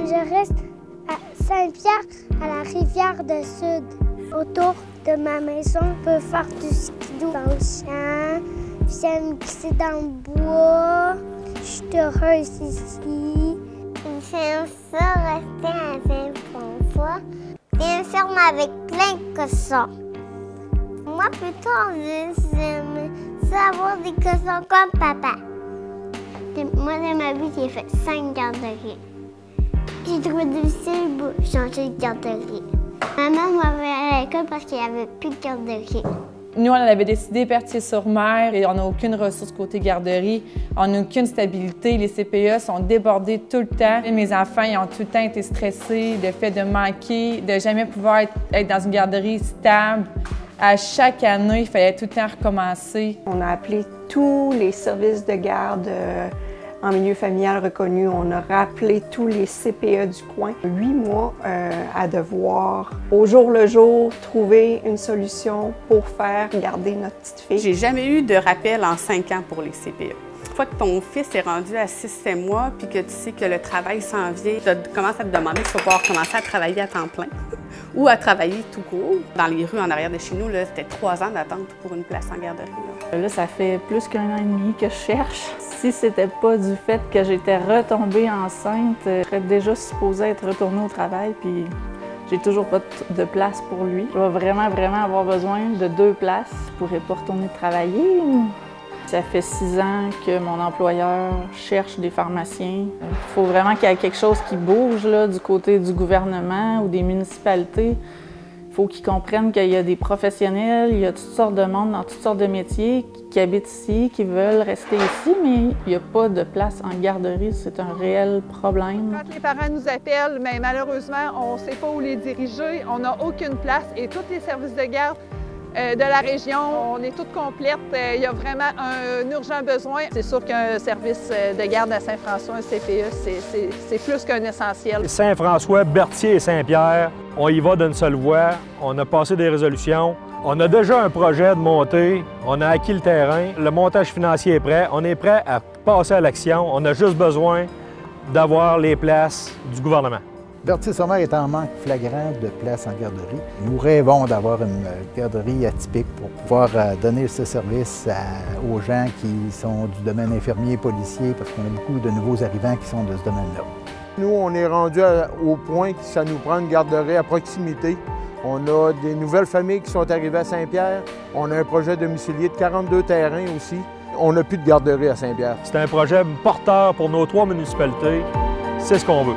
Je reste à Saint-Pierre, à la rivière de Sud. Autour de ma maison, on peut faire du skidoo dans le champ. Puis j'aime glisser dans le bois. Je suis heureuse ici. J'aime ça rester à Saint-François. C'est une ferme avec plein de cochons. Moi, plus tard, j'aime ça avoir des cochons comme papa. Moi, dans ma vie, j'ai fait 5 garderies. J'ai trouvé difficile de changer de garderie. Maman m'a envoyée à l'école parce qu'il n'y avait plus de garderie. Nous, on avait décidé Berthier-sur-Mer et on n'a aucune ressource côté garderie. On n'a aucune stabilité. Les CPE sont débordés tout le temps. Mes enfants ils ont tout le temps été stressés, le fait de manquer, de jamais pouvoir être dans une garderie stable. À chaque année, il fallait tout le temps recommencer. On a appelé tous les services de garde en milieu familial reconnu. On a rappelé tous les CPE du coin. 8 mois à devoir, au jour le jour, trouver une solution pour faire garder notre petite fille. J'ai jamais eu de rappel en 5 ans pour les CPE. Une fois que ton fils est rendu à 6-7 mois puis que tu sais que le travail s'en vient, tu commences à te demander si tu vas pouvoir commencer à travailler à temps plein ou à travailler tout court. Dans les rues en arrière de chez nous, c'était 3 ans d'attente pour une place en garderie. Là, ça fait plus qu'1 an et demi que je cherche. Si c'était pas du fait que j'étais retombée enceinte, je serais déjà supposée être retournée au travail, puis j'ai toujours pas de place pour lui. Je vais vraiment avoir besoin de 2 places. Je pourrais pas retourner travailler. Ça fait 6 ans que mon employeur cherche des pharmaciens. Il faut vraiment qu'il y ait quelque chose qui bouge là, du côté du gouvernement ou des municipalités. Il faut qu'ils comprennent qu'il y a des professionnels, il y a toutes sortes de monde dans toutes sortes de métiers qui habitent ici, qui veulent rester ici, mais il n'y a pas de place en garderie. C'est un réel problème. Quand les parents nous appellent, mais malheureusement, on ne sait pas où les diriger, on n'a aucune place et tous les services de garde de la région, on est toutes complètes. Il y a vraiment un urgent besoin. C'est sûr qu'un service de garde à Saint-François, un CPE, c'est plus qu'un essentiel. Saint-François, Berthier et Saint-Pierre, on y va d'une seule voie. On a passé des résolutions. On a déjà un projet de montée. On a acquis le terrain. Le montage financier est prêt. On est prêt à passer à l'action. On a juste besoin d'avoir les places du gouvernement. Berthier-sur-Mer est en manque flagrant de places en garderie. Nous rêvons d'avoir une garderie atypique pour pouvoir donner ce service aux gens qui sont du domaine infirmier et policier, parce qu'on a beaucoup de nouveaux arrivants qui sont de ce domaine-là. Nous, on est rendu au point que ça nous prend une garderie à proximité. On a des nouvelles familles qui sont arrivées à Saint-Pierre. On a un projet domicilié de 42 terrains aussi. On n'a plus de garderie à Saint-Pierre. C'est un projet porteur pour nos 3 municipalités. C'est ce qu'on veut.